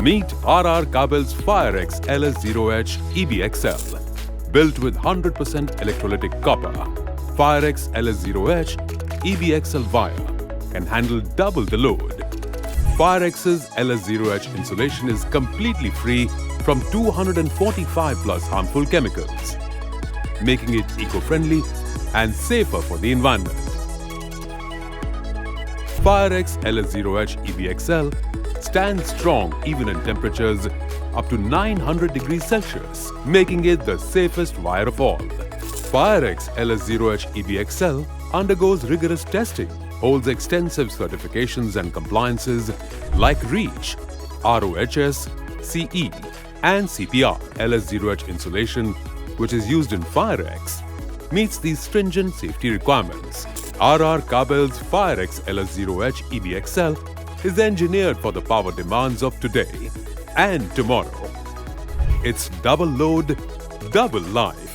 Meet Kabel's Firex LSOH EBXL. Built with 100% electrolytic copper, Firex LSOH EBXL wire can handle double the load. Firex's LSOH insulation is completely free from 245 plus harmful chemicals, making it eco-friendly and safer for the environment. Firex LSOH EBXL stands strong even in temperatures up to 900 degrees Celsius, making it the safest wire of all. Firex LSOH EBXL undergoes rigorous testing, holds extensive certifications and compliances like REACH, ROHS, CE and CPR. LSOH insulation, which is used in Firex, meets these stringent safety requirements. Kabel's Firex LSOH EBXL is engineered for the power demands of today and tomorrow. It's double load, double life.